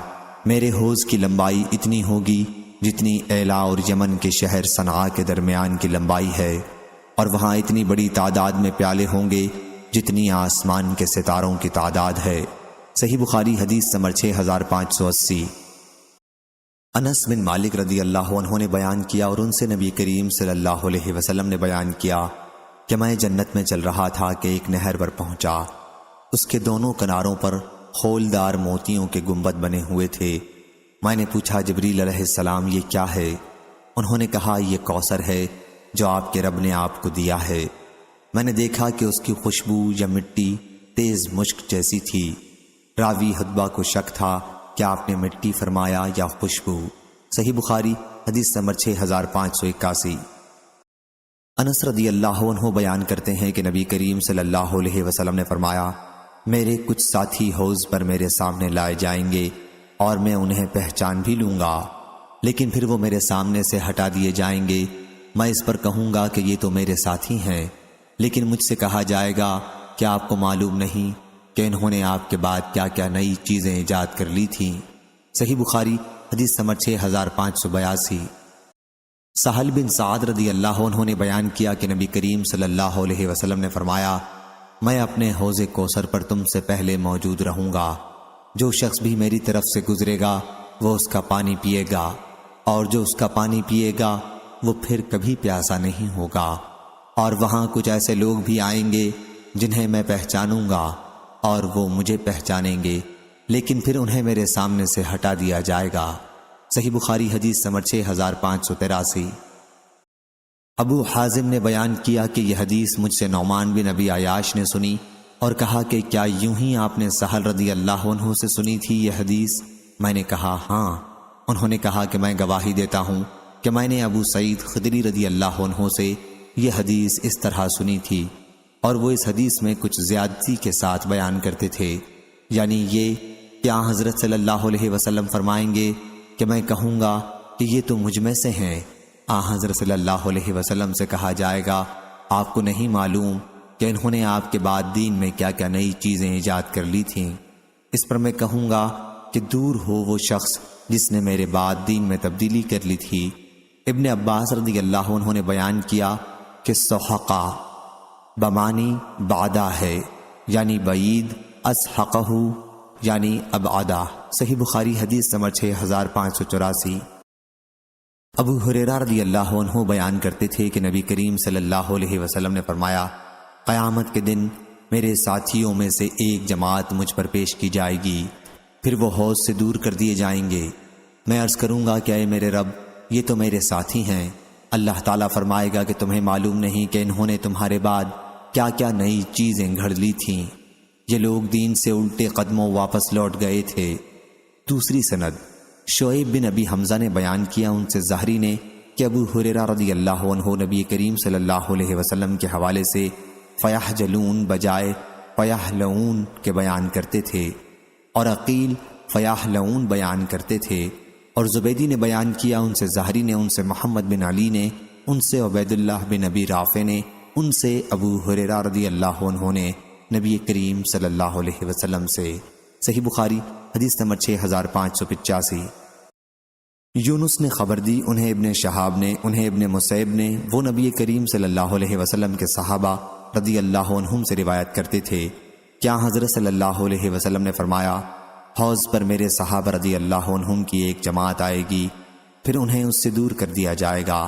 میرے حوض کی لمبائی اتنی ہوگی جتنی ایلا اور یمن کے شہر صنعاء کے درمیان کی لمبائی ہے، اور وہاں اتنی بڑی تعداد میں پیالے ہوں گے جتنی آسمان کے ستاروں کی تعداد ہے۔ صحیح بخاری حدیث نمبر 6580۔ انس بن مالک رضی اللہ عنہ نے بیان کیا اور ان سے نبی کریم صلی اللہ علیہ وسلم نے بیان کیا کہ میں جنت میں چل رہا تھا کہ ایک نہر پر پہنچا۔ اس کے دونوں کناروں پر خولدار موتیوں کے گنبد بنے ہوئے تھے۔ میں نے پوچھا جبریل علیہ السلام یہ کیا ہے؟ انہوں نے کہا یہ کوثر ہے جو آپ کے رب نے آپ کو دیا ہے۔ میں نے دیکھا کہ اس کی خوشبو یا مٹی تیز مشک جیسی تھی۔ راوی حدبہ کو شک تھا کہ آپ نے مٹی فرمایا یا خوشبو۔ صحیح بخاری حدیث نمبر 6581۔ انس رضی اللہ عنہ بیان کرتے ہیں کہ نبی کریم صلی اللہ علیہ وسلم نے فرمایا میرے کچھ ساتھی حوض پر میرے سامنے لائے جائیں گے اور میں انہیں پہچان بھی لوں گا، لیکن پھر وہ میرے سامنے سے ہٹا دیے جائیں گے۔ میں اس پر کہوں گا کہ یہ تو میرے ساتھی ہیں، لیکن مجھ سے کہا جائے گا کہ آپ کو معلوم نہیں کہ انہوں نے آپ کے بعد کیا کیا نئی چیزیں ایجاد کر لی تھیں۔ صحیح بخاری حدیث نمبر 6582۔ سہل بن سعد رضی اللہ عنہ نے بیان کیا کہ نبی کریم صلی اللہ علیہ وسلم نے فرمایا میں اپنے حوض کوثر پر تم سے پہلے موجود رہوں گا۔ جو شخص بھی میری طرف سے گزرے گا وہ اس کا پانی پیے گا، اور جو اس کا پانی پیے گا وہ پھر کبھی پیاسا نہیں ہوگا۔ اور وہاں کچھ ایسے لوگ بھی آئیں گے جنہیں میں پہچانوں گا اور وہ مجھے پہچانیں گے، لیکن پھر انہیں میرے سامنے سے ہٹا دیا جائے گا۔ صحیح بخاری حدیث نمبر 6583۔ ابو حازم نے بیان کیا کہ یہ حدیث مجھ سے نعمان بن ابی عیاش نے سنی اور کہا کہ کیا یوں ہی آپ نے سہل رضی اللہ عنہ سے سنی تھی یہ حدیث؟ میں نے کہا ہاں۔ انہوں نے کہا کہ میں گواہی دیتا ہوں کہ میں نے ابو سعید خدری رضی اللہ عنہ سے یہ حدیث اس طرح سنی تھی، اور وہ اس حدیث میں کچھ زیادتی کے ساتھ بیان کرتے تھے، یعنی یہ کہ حضرت صلی اللہ علیہ وسلم فرمائیں گے کہ میں کہوں گا کہ یہ تو مجھ میں سے ہیں۔ حضرت صلی اللہ علیہ وسلم سے کہا جائے گا آپ کو نہیں معلوم کہ انہوں نے آپ کے بعد دین میں کیا کیا نئی چیزیں ایجاد کر لی تھیں۔ اس پر میں کہوں گا کہ دور ہو وہ شخص جس نے میرے بعد دین میں تبدیلی کر لی تھی۔ ابن عباس رضی اللہ عنہ نے بیان کیا کہ سحقہ بمانی بعدہ ہے، یعنی بعید، اسحقہ یعنی ابعدہ۔ صحیح بخاری حدیث نمبر 6584۔ ابو ہریرہ رضی اللہ عنہ بیان کرتے تھے کہ نبی کریم صلی اللہ علیہ وسلم نے فرمایا قیامت کے دن میرے ساتھیوں میں سے ایک جماعت مجھ پر پیش کی جائے گی، پھر وہ حوض سے دور کر دیے جائیں گے۔ میں عرض کروں گا کہ اے میرے رب یہ تو میرے ساتھی ہیں۔ اللہ تعالیٰ فرمائے گا کہ تمہیں معلوم نہیں کہ انہوں نے تمہارے بعد کیا کیا نئی چیزیں گھڑ لی تھیں۔ یہ لوگ دین سے الٹے قدموں واپس لوٹ گئے تھے۔ دوسری سند شعیب بن ابی حمزہ نے بیان کیا ان سے زہری نے کہ ابو ہریرہ رضی اللہ عنہ نبی کریم صلی اللہ علیہ وسلم کے حوالے سے فیحجلون بجائے فیحلون کے بیان کرتے تھے، اور عقیل فیحلون بیان کرتے تھے، اور زبیدی نے بیان کیا ان سے زہری نے ان سے محمد بن علی نے ان سے عبید اللہ بن ابی رافع نے ان سے ابو ہریرہ رضی اللہ عنہ نے نبی کریم صلی اللہ علیہ وسلم سے۔ صحیح بخاری حدیث نمبر 6585۔ یونس نے خبر دی، انہیں ابن شہاب نے، انہیں ابن مسیب نے، وہ نبی کریم صلی اللہ علیہ وسلم کے صحابہ رضی اللہ عنہم سے روایت کرتے تھے کیا حضرت صلی اللہ علیہ وسلم نے فرمایا حوض پر میرے صحابہ رضی اللہ عنہم کی ایک جماعت آئے گی، پھر انہیں اس سے دور کر دیا جائے گا۔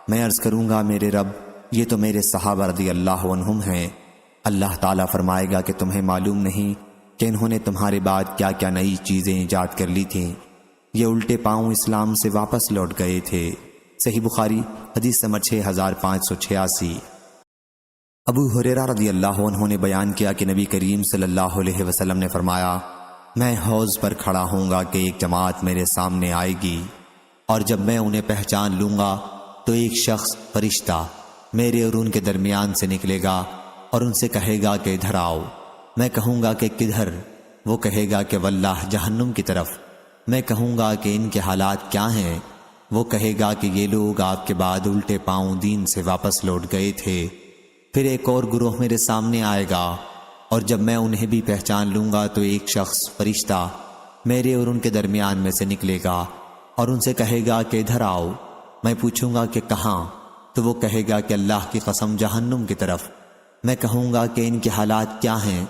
میں عرض کروں گا میرے رب یہ تو میرے صحابہ رضی اللہ عنہم ہیں۔ اللہ تعالیٰ فرمائے گا کہ تمہیں معلوم نہیں کہ انہوں نے تمہارے بعد کیا کیا نئی چیزیں ایجاد کر لی تھیں۔ یہ الٹے پاؤں اسلام سے واپس لوٹ گئے تھے۔ صحیح بخاری حدیث نمبر 6586۔ ابو ہریرہ رضی اللہ عنہ نے بیان کیا کہ نبی کریم صلی اللہ علیہ وسلم نے فرمایا میں حوض پر کھڑا ہوں گا کہ ایک جماعت میرے سامنے آئے گی، اور جب میں انہیں پہچان لوں گا تو ایک شخص فرشتہ میرے اور ان کے درمیان سے نکلے گا اور ان سے کہے گا کہ ادھر آؤ۔ میں کہوں گا کہ کدھر؟ وہ کہے گا کہ واللہ جہنم کی طرف۔ میں کہوں گا کہ ان کے حالات کیا ہیں؟ وہ کہے گا کہ یہ لوگ آپ کے بعد الٹے پاؤں دین سے واپس لوٹ گئے تھے۔ پھر ایک اور گروہ میرے سامنے آئے گا، اور جب میں انہیں بھی پہچان لوں گا تو ایک شخص فرشتہ میرے اور ان کے درمیان میں سے نکلے گا اور ان سے کہے گا کہ ادھر آؤ۔ میں پوچھوں گا کہ کہاں؟ تو وہ کہے گا کہ اللہ کی قسم جہنم کی طرف۔ میں کہوں گا کہ ان کے حالات کیا ہیں؟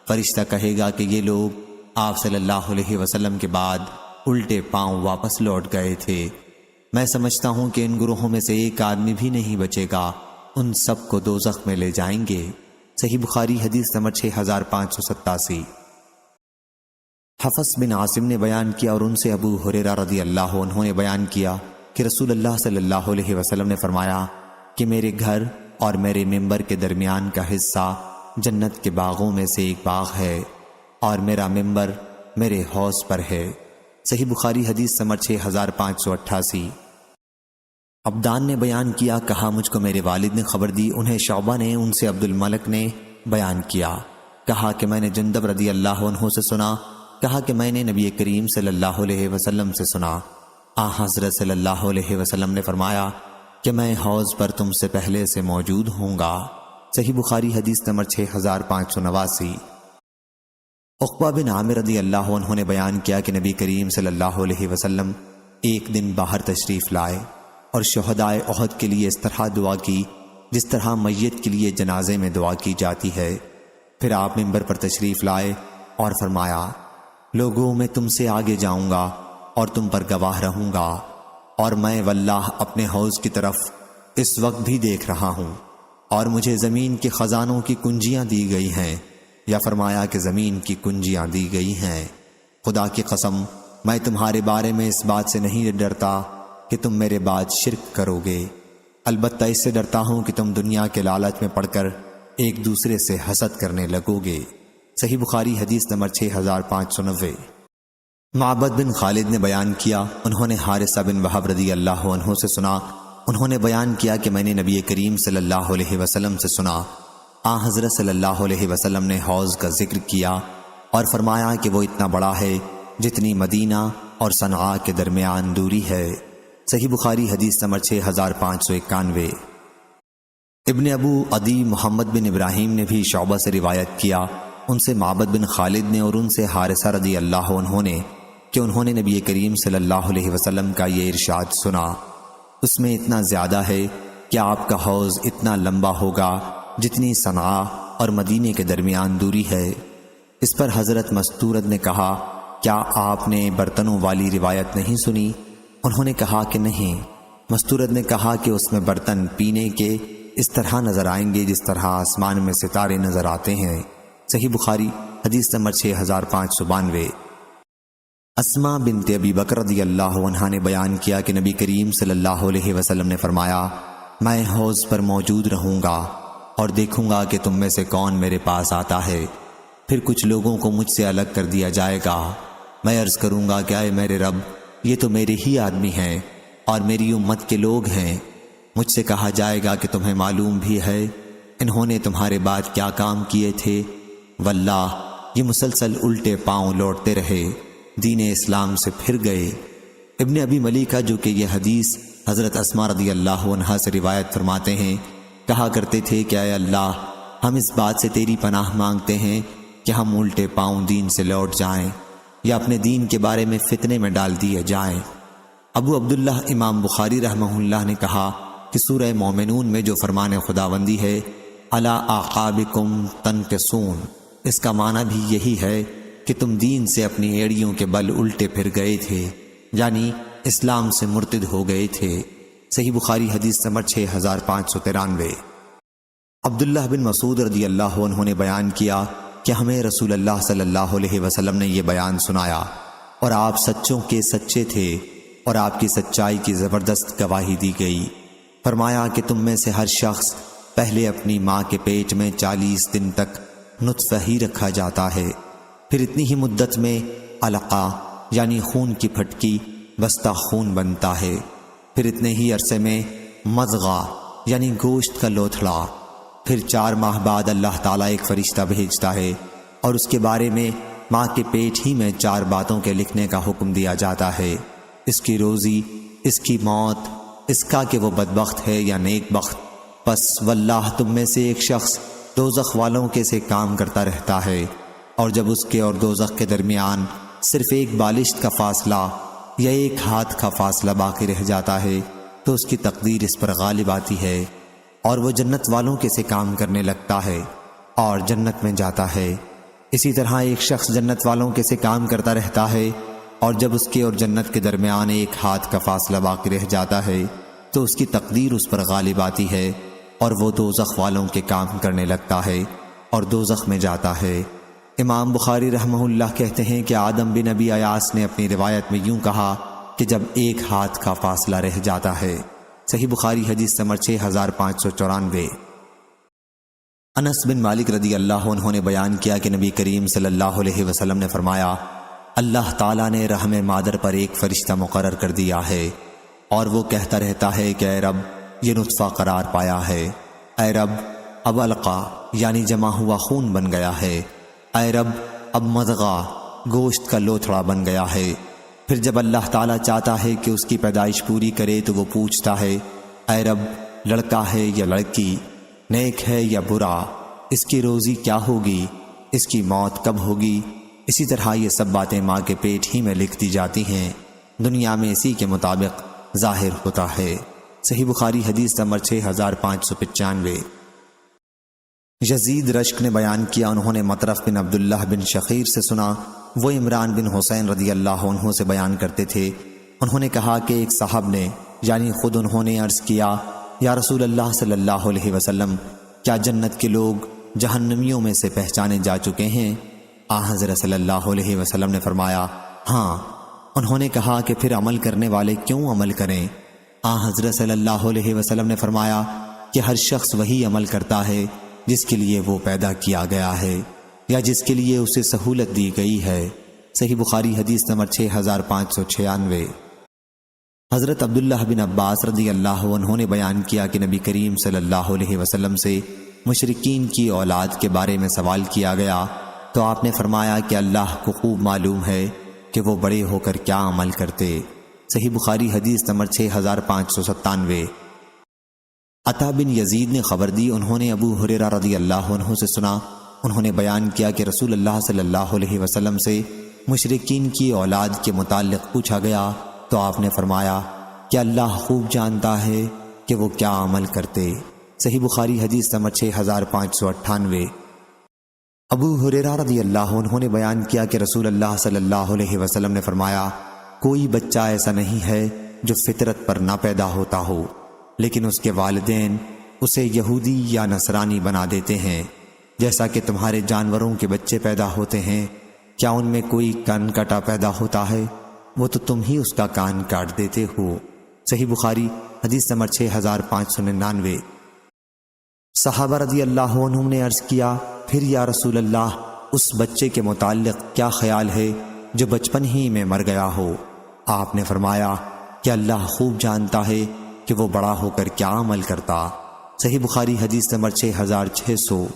فرشتہ کہے گا کہ یہ لوگ آپ صلی اللہ علیہ وسلم کے بعد الٹے پاؤں واپس لوٹ گئے تھے۔ میں سمجھتا ہوں کہ ان گروہوں میں سے ایک آدمی بھی نہیں بچے گا، ان سب کو دوزخ میں لے جائیں گے۔ صحیح بخاری حدیث نمبر 6587۔ حفص بن عاصم نے بیان کیا اور ان سے ابو ہریرہ رضی اللہ عنہ نے بیان کیا کہ رسول اللہ صلی اللہ علیہ وسلم نے فرمایا کہ میرے گھر اور میرے ممبر کے درمیان کا حصہ جنت کے باغوں میں سے ایک باغ ہے، اور میرا ممبر میرے حوض پر ہے۔ صحیح بخاری حدیث نمبر 6588۔ عبدان نے بیان کیا، کہا مجھ کو میرے والد نے خبر دی، انہیں شعبہ نے، ان سے عبد الملک نے بیان کیا، کہا کہ میں نے جندب رضی اللہ عنہ سے سنا، کہا کہ میں نے نبی کریم صلی اللہ علیہ وسلم سے سنا، حضرت صلی اللہ علیہ وسلم نے فرمایا کہ میں حوض پر تم سے پہلے سے موجود ہوں گا۔ صحیح بخاری حدیث نمبر 6589۔ عقبہ بن عامر رضی اللہ عنہ نے بیان کیا کہ نبی کریم صلی اللہ علیہ وسلم ایک دن باہر تشریف لائے اور شہدائے احد کے لیے اس طرح دعا کی جس طرح میت کے لیے جنازے میں دعا کی جاتی ہے۔ پھر آپ منبر پر تشریف لائے اور فرمایا، لوگوں میں تم سے آگے جاؤں گا اور تم پر گواہ رہوں گا، اور میں واللہ اپنے حوض کی طرف اس وقت بھی دیکھ رہا ہوں، اور مجھے زمین کے خزانوں کی کنجیاں دی گئی ہیں، یا فرمایا کہ زمین کی کنجیاں دی گئی ہیں۔ خدا کی قسم میں تمہارے بارے میں اس بات سے نہیں ڈرتا کہ تم میرے بعد شرک کرو گے، البتہ اس سے ڈرتا ہوں کہ تم دنیا کے لالچ میں پڑ کر ایک دوسرے سے حسد کرنے لگو گے۔ صحیح بخاری حدیث نمبر 6590۔ معبد بن خالد نے بیان کیا، انہوں نے حارثہ بن وہب رضی اللہ عنہ سے سنا، انہوں نے بیان کیا کہ میں نے نبی کریم صلی اللہ علیہ وسلم سے سنا، حضرت صلی اللہ علیہ وسلم نے حوض کا ذکر کیا اور فرمایا کہ وہ اتنا بڑا ہے جتنی مدینہ اور صنعاء کے درمیان دوری ہے۔ صحیح بخاری حدیث نمبر 6591۔ ابن ابو عدی محمد بن ابراہیم نے بھی شعبہ سے روایت کیا، ان سے معبد بن خالد نے اور ان سے حارثہ رضی اللہ عنہ نے کہ انہوں نے نبی کریم صلی اللہ علیہ وسلم کا یہ ارشاد سنا، اس میں اتنا زیادہ ہے کہ آپ کا حوض اتنا لمبا ہوگا جتنی صنعاء اور مدینے کے درمیان دوری ہے۔ اس پر حضرت مستورد نے کہا، کیا آپ نے برتنوں والی روایت نہیں سنی؟ انہوں نے کہا کہ نہیں۔ مستورد نے کہا کہ اس میں برتن پینے کے اس طرح نظر آئیں گے جس طرح آسمان میں ستارے نظر آتے ہیں۔ صحیح بخاری حدیث نمبر 6592۔ اسماء بنت ابی بکر رضی اللہ عنہا نے بیان کیا کہ نبی کریم صلی اللہ علیہ وسلم نے فرمایا، میں حوض پر موجود رہوں گا اور دیکھوں گا کہ تم میں سے کون میرے پاس آتا ہے، پھر کچھ لوگوں کو مجھ سے الگ کر دیا جائے گا، میں عرض کروں گا کہ اے میرے رب، یہ تو میرے ہی آدمی ہیں اور میری امت کے لوگ ہیں۔ مجھ سے کہا جائے گا کہ تمہیں معلوم بھی ہے انہوں نے تمہارے بعد کیا کام کیے تھے؟ واللہ یہ مسلسل الٹے پاؤں لوٹتے رہے، دین اسلام سے پھر گئے۔ ابن ابی ملیکہ جو کہ یہ حدیث حضرت اسماء رضی اللہ عنہا سے روایت فرماتے ہیں، کہا کرتے تھے کہ اے اللہ، ہم اس بات سے تیری پناہ مانگتے ہیں کہ ہم الٹے پاؤں دین سے لوٹ جائیں یا اپنے دین کے بارے میں فتنے میں ڈال دیے جائیں۔ ابو عبداللہ امام بخاری رحمہ اللہ نے کہا کہ سورہ مومنون میں جو فرمان خداوندی ہے، علی اعقابکم تنکسون، اس کا معنی بھی یہی ہے کہ تم دین سے اپنی ایڑیوں کے بل الٹے پھر گئے تھے، یعنی اسلام سے مرتد ہو گئے تھے۔ صحیح بخاری حدیث نمبر 6593۔ عبداللہ بن مسعود رضی اللہ عنہ نے بیان کیا کہ ہمیں رسول اللہ صلی اللہ علیہ وسلم نے یہ بیان سنایا اور آپ سچوں کے سچے تھے اور آپ کی سچائی کی زبردست گواہی دی گئی۔ فرمایا کہ تم میں سے ہر شخص پہلے اپنی ماں کے پیٹ میں 40 دن تک نطفہ ہی رکھا جاتا ہے، پھر اتنی ہی مدت میں علقہ یعنی خون کی پھٹکی بستہ خون بنتا ہے، پھر اتنے ہی عرصے میں مضغہ یعنی گوشت کا لوتھڑا، پھر 4 ماہ بعد اللہ تعالیٰ ایک فرشتہ بھیجتا ہے اور اس کے بارے میں ماں کے پیٹ ہی میں 4 باتوں کے لکھنے کا حکم دیا جاتا ہے، اس کی روزی، اس کی موت، اس کا کہ وہ بدبخت ہے یا نیک بخت۔ پس واللہ تم میں سے ایک شخص دوزخ والوں کے سے کام کرتا رہتا ہے، اور جب اس کے اور دوزخ کے درمیان صرف ایک بالشت کا فاصلہ یا ایک ہاتھ کا فاصلہ باقی رہ جاتا ہے تو اس کی تقدیر اس پر غالب آتی ہے اور وہ جنت والوں کے سے کام کرنے لگتا ہے اور جنت میں جاتا ہے۔ اسی طرح ایک شخص جنت والوں کے سے کام کرتا رہتا ہے اور جب اس کے اور جنت کے درمیان ایک ہاتھ کا فاصلہ باقی رہ جاتا ہے تو اس کی تقدیر اس پر غالب آتی ہے اور وہ دوزخ والوں کے کام کرنے لگتا ہے اور دوزخ میں جاتا ہے۔ امام بخاری رحمہ اللہ کہتے ہیں کہ آدم بن ابی ایاس نے اپنی روایت میں یوں کہا کہ جب ایک ہاتھ کا فاصلہ رہ جاتا ہے۔ صحیح بخاری حدیث نمبر 6594۔ انس بن مالک رضی اللہ عنہ نے بیان کیا کہ نبی کریم صلی اللہ علیہ وسلم نے فرمایا، اللہ تعالیٰ نے رحم مادر پر ایک فرشتہ مقرر کر دیا ہے اور وہ کہتا رہتا ہے کہ اے رب یہ نطفہ قرار پایا ہے، اے رب اب علقہ یعنی جمع ہوا خون بن گیا ہے، اے رب اب مضغہ گوشت کا لوتھڑا بن گیا ہے۔ پھر جب اللہ تعالیٰ چاہتا ہے کہ اس کی پیدائش پوری کرے تو وہ پوچھتا ہے، اے رب لڑکا ہے یا لڑکی، نیک ہے یا برا، اس کی روزی کیا ہوگی، اس کی موت کب ہوگی۔ اسی طرح یہ سب باتیں ماں کے پیٹ ہی میں لکھ دی جاتی ہیں، دنیا میں اسی کے مطابق ظاہر ہوتا ہے۔ صحیح بخاری حدیث نمبر 6595۔ یزید رشک نے بیان کیا، انہوں نے مطرف بن عبداللہ بن شخیر سے سنا، وہ عمران بن حسین رضی اللہ عنہ سے بیان کرتے تھے، انہوں نے کہا کہ ایک صاحب نے یعنی خود انہوں نے عرض کیا، یا رسول اللہ صلی اللہ علیہ وسلم، کیا جنت کے لوگ جہنمیوں میں سے پہچانے جا چکے ہیں؟ حضرت صلی اللہ علیہ وسلم نے فرمایا ہاں۔ انہوں نے کہا کہ پھر عمل کرنے والے کیوں عمل کریں؟ حضرت صلی اللہ علیہ وسلم نے فرمایا کہ ہر شخص وہی عمل کرتا ہے جس کے لیے وہ پیدا کیا گیا ہے یا جس کے لیے اسے سہولت دی گئی ہے۔ صحیح بخاری حدیث نمبر 6596۔ حضرت عبداللہ بن عباس رضی اللہ عنہ نے بیان کیا کہ نبی کریم صلی اللہ علیہ وسلم سے مشرکین کی اولاد کے بارے میں سوال کیا گیا تو آپ نے فرمایا کہ اللہ کو خوب معلوم ہے کہ وہ بڑے ہو کر کیا عمل کرتے۔ صحیح بخاری حدیث نمبر 6597۔ عطا بن یزید نے خبر دی، انہوں نے ابو ہریرہ رضی اللہ عنہ سے سنا، انہوں نے بیان کیا کہ رسول اللہ صلی اللہ علیہ وسلم سے مشرکین کی اولاد کے متعلق پوچھا گیا تو آپ نے فرمایا کہ اللہ خوب جانتا ہے کہ وہ کیا عمل کرتے۔ صحیح بخاری حدیث نمبر 6598۔ ابو ہریرہ رضی اللہ عنہ نے بیان کیا کہ رسول اللہ صلی اللہ علیہ وسلم نے فرمایا، کوئی بچہ ایسا نہیں ہے جو فطرت پر نہ پیدا ہوتا ہو، لیکن اس کے والدین اسے یہودی یا نصرانی بنا دیتے ہیں، جیسا کہ تمہارے جانوروں کے بچے پیدا ہوتے ہیں، کیا ان میں کوئی کان کٹا پیدا ہوتا ہے؟ وہ تو تم ہی اس کا کان کاٹ دیتے ہو۔ صحیح بخاری حدیث نمبر 6599۔ صحابہ رضی اللہ عنہم نے عرض کیا، پھر یا رسول اللہ اس بچے کے متعلق کیا خیال ہے جو بچپن ہی میں مر گیا ہو؟ آپ نے فرمایا کہ اللہ خوب جانتا ہے کہ وہ بڑا ہو کر کیا عمل کرتا۔ صحیح بخاری حدیث نمبر 6600۔